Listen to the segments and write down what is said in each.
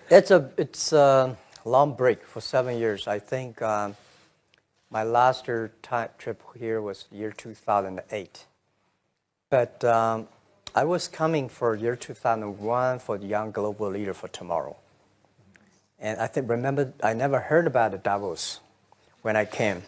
It's a long break for 7 years. I think my last trip here was year 2008. But I was coming for year 2001 for the Young Global Leader for Tomorrow. And remember, I never heard about the Davos when I came.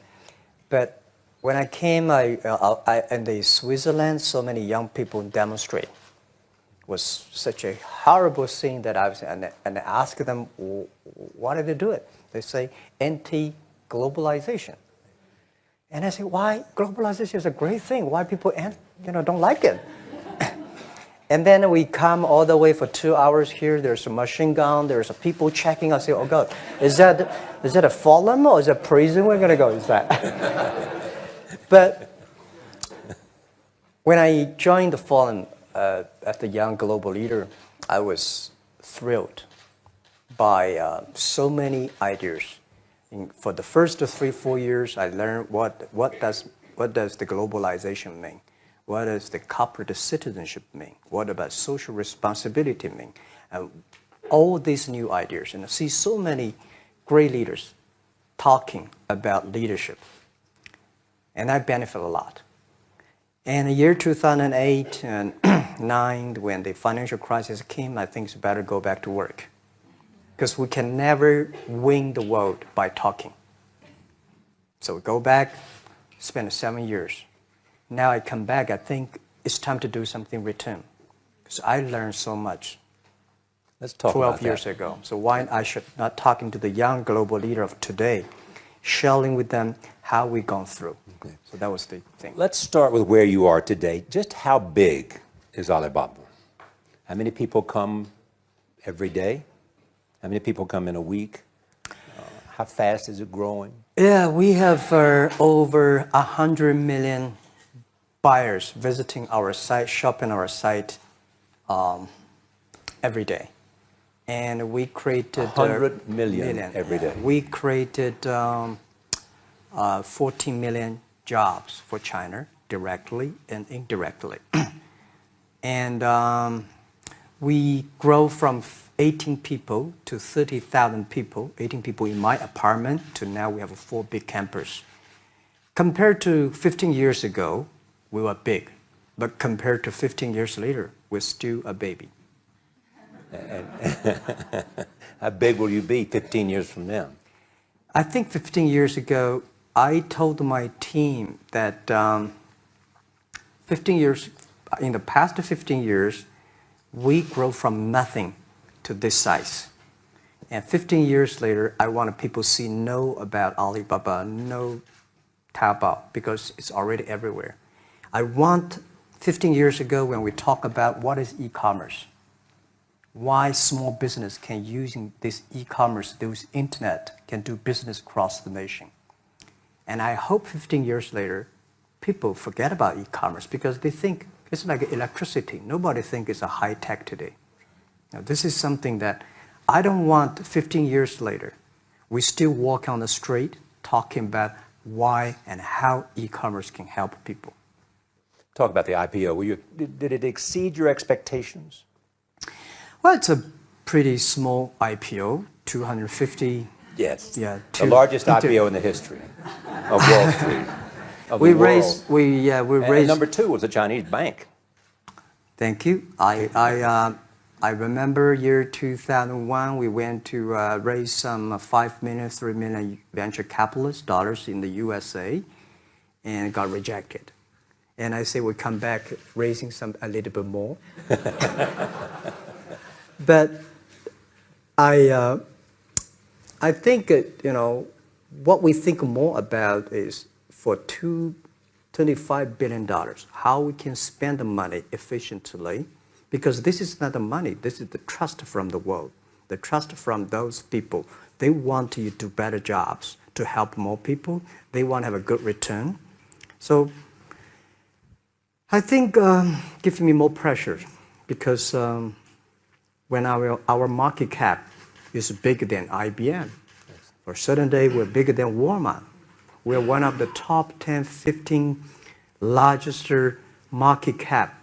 But when I came, in the Switzerland, so many young people demonstrate. It was such a horrible scene that I was, and I asked them, why did they do it? They say, anti-globalization. And I say, why? Globalization is a great thing. Why people don't like it? And then we come all the way for 2 hours here. There's a machine gun. There's people checking. I say, oh God, is that a forum or is that prison we're going to go? Is that? But when I joined the forum as the Young Global Leader, I was thrilled by so many ideas. For the first 3-4 years, I learned what does the globalization mean? What does the corporate citizenship mean? What about social responsibility mean? And all these new ideas, and I see so many great leaders talking about leadership, and I benefit a lot. And the year 2008 and 9, when the financial crisis came, I think it's better to go back to work, because we can never win the world by talking. So we go back, spend 7 years. Now I come back, I think it's time to do something return. Because I learned so much. Let's talk 12 years ago. So why I should not talking to the young global leader of today, sharing with them how we've gone through. Okay. So that was the thing. Let's start with where you are today. Just how big is Alibaba? How many people come every day? How many people come in a week? How fast is it growing? Yeah, we have over 100 million buyers visiting our site, shopping our site every day. And we created 100 million every day. We created 14 million jobs for China, directly and indirectly. And we grow from 18 people to 30,000 people, 18 people in my apartment, to now we have 4 big campus. Compared to 15 years ago, we were big, but compared to 15 years later, we're still a baby. How big will you be 15 years from now? I think 15 years ago, I told my team that 15 years, in the past 15 years, we grow from nothing to this size. And 15 years later, I want people to know about Alibaba, know Taobao, because it's already everywhere. I want 15 years ago when we talk about what is e-commerce, why small business can using this e-commerce, this internet, can do business across the nation. And I hope 15 years later, people forget about e-commerce because they think it's like electricity. Nobody thinks it's a high tech today. Now, this is something that I don't want 15 years later. We still walk on the street talking about why and how e-commerce can help people. Talk about the IPO. Did it exceed your expectations? Well, it's a pretty small IPO, 250. Yes. Yeah. The largest IPO in the history of Wall Street. We raised. Number 2 was a Chinese bank. Thank you. I remember year 2001. We went to raise some 5 million, 3 million venture capitalist dollars in the USA, and got rejected. And I say we come back raising a little bit more. But I think what we think more about is for $25 billion, how we can spend the money efficiently, because this is not the money, this is the trust from the world, the trust from those people. They want to do better jobs to help more people. They want to have a good return. So I think gives me more pressure because when our market cap is bigger than IBM, for a certain day we're bigger than Walmart. We're one of the top 10, 15 largest market cap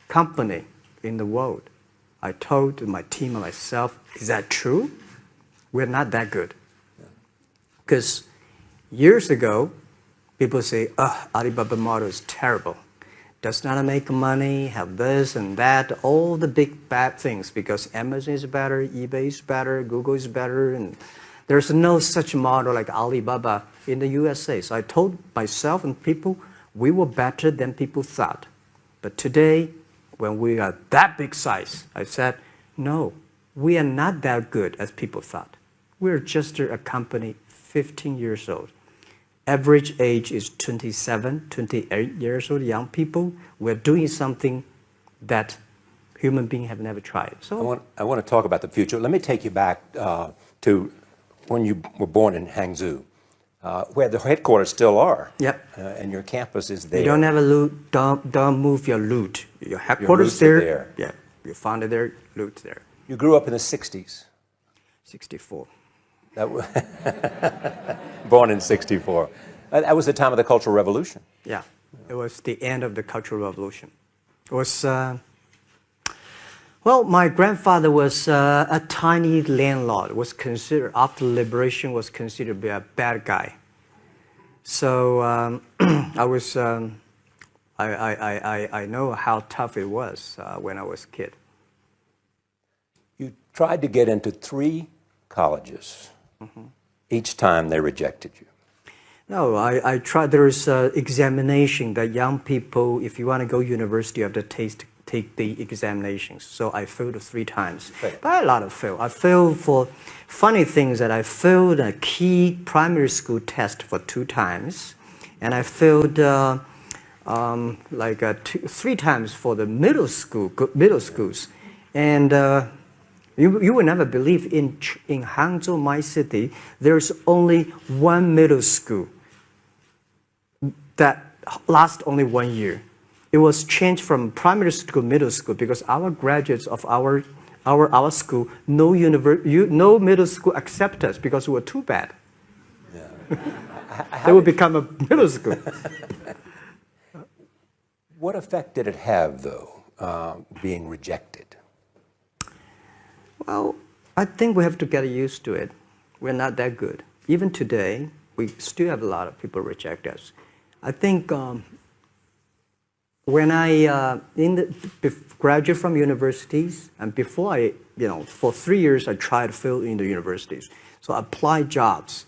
company in the world. I told my team and myself, is that true? We're not that good. Because years ago, people say, Alibaba model is terrible. Does not make money, have this and that, all the big bad things, because Amazon is better, eBay is better, Google is better, and there's no such model like Alibaba in the USA. So I told myself and people, we were better than people thought. But today, when we are that big size, I said, no, we are not that good as people thought. We're just a company 15 years old. Average age is 27, 28 years old, young people. We're doing something that human beings have never tried. So I want to talk about the future. Let me take you back to when you were born in Hangzhou, where the headquarters still are. Yep. And your campus is there. You don't have a loot, don't move your loot. Your headquarters Your roots are there. there. Yeah, you found it there, loot there. You grew up in the 60s. 64. Born in 64. That was the time of the Cultural Revolution. Yeah, it was the end of the Cultural Revolution. It was, well, my grandfather was a tiny landlord, was considered, after liberation, was considered to be a bad guy. So I was, I know how tough it was when I was a kid. You tried to get into 3 colleges. Each time they rejected you. No, I tried. There is an examination that young people, if you want to go to university, you have to take the examinations. So I failed 3 times. Right. But a lot of fail. I failed for funny things that I failed a key primary school test for 2 times. And I failed 3 times for the middle schools. And you will never believe in Hangzhou, my city, there's only 1 middle school that lasts only 1 year. It was changed from primary school to middle school because our graduates of our school, no middle school accept us because we were too bad. Yeah. They would become a middle school. What effect did it have, though, being rejected? Well, I think we have to get used to it. We're not that good. Even today, we still have a lot of people reject us. I think when I graduated from universities, and before I, for 3 years, I tried to fill in the universities. So I applied jobs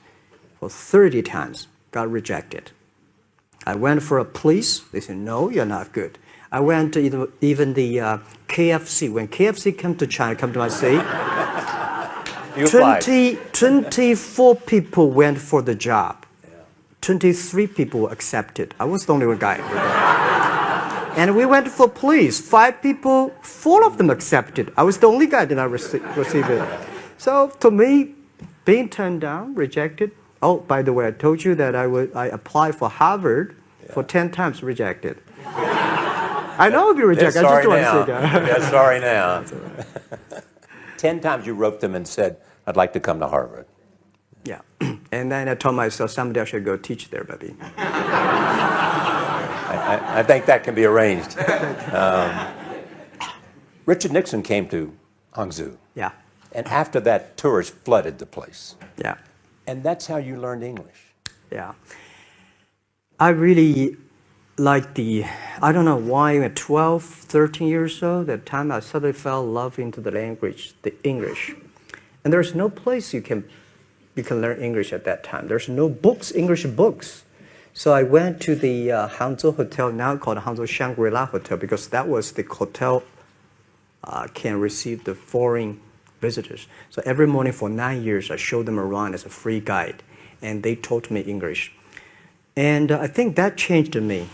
for 30 times, got rejected. I went for a police. They said, no, you're not good. I went to even the KFC. When KFC came to China, come to my city, 24 people went for the job. 23 people were accepted. I was the only one guy. And we went for police. 5 people, 4 of them accepted. I was the only guy that did not receive it. So to me, being turned down, rejected. Oh, by the way, I told you that I applied for Harvard for 10 times, rejected. I know I'll be rejected. I just want to say that. They're sorry now. 10 times you wrote them and said, I'd like to come to Harvard. Yeah. And then I told myself, someday I should go teach there, maybe. I think that can be arranged. Richard Nixon came to Hangzhou. Yeah. And after that, tourists flooded the place. Yeah. And that's how you learned English. Yeah. I really like I don't know why, at 12, 13 years old, at the time I suddenly fell in love into the language, the English. And there's no place you can learn English at that time. There's no books, English books. So I went to the Hangzhou Hotel, now called Hangzhou Shangri-La Hotel, because that was the hotel can receive the foreign visitors. So every morning for 9 years, I showed them around as a free guide, and they taught me English. And I think that changed me.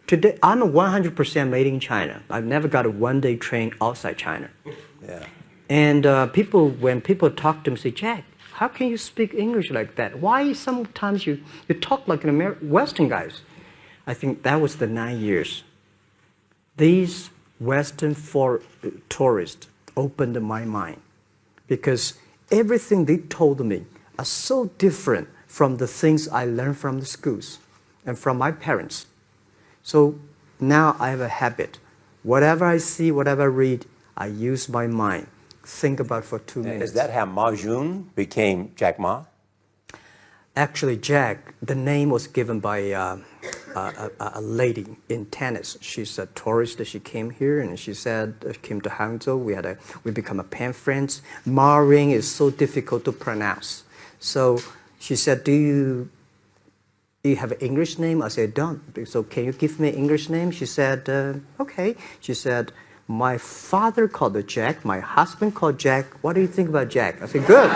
Today, I'm 100% made in China. I've never got a one-day train outside China. Yeah. And when people talk to me, say, Jack, how can you speak English like that? Why sometimes you talk like an Western guys? I think that was the 9 years. These Western tourists opened my mind because everything they told me are so different from the things I learned from the schools and from my parents. So now I have a habit. Whatever I see, whatever I read, I use my mind, think about for 2 minutes. Is that how Ma June became Jack Ma? Actually, Jack, the name was given by a lady in tennis. She's a tourist. She came here and she said, came to Hangzhou. We become a pen friends. Ma Ring is so difficult to pronounce. So she said, do you have an English name? I said, don't. So can you give me an English name? She said, okay. She said, my father called it Jack. My husband called Jack. What do you think about Jack? I said, good.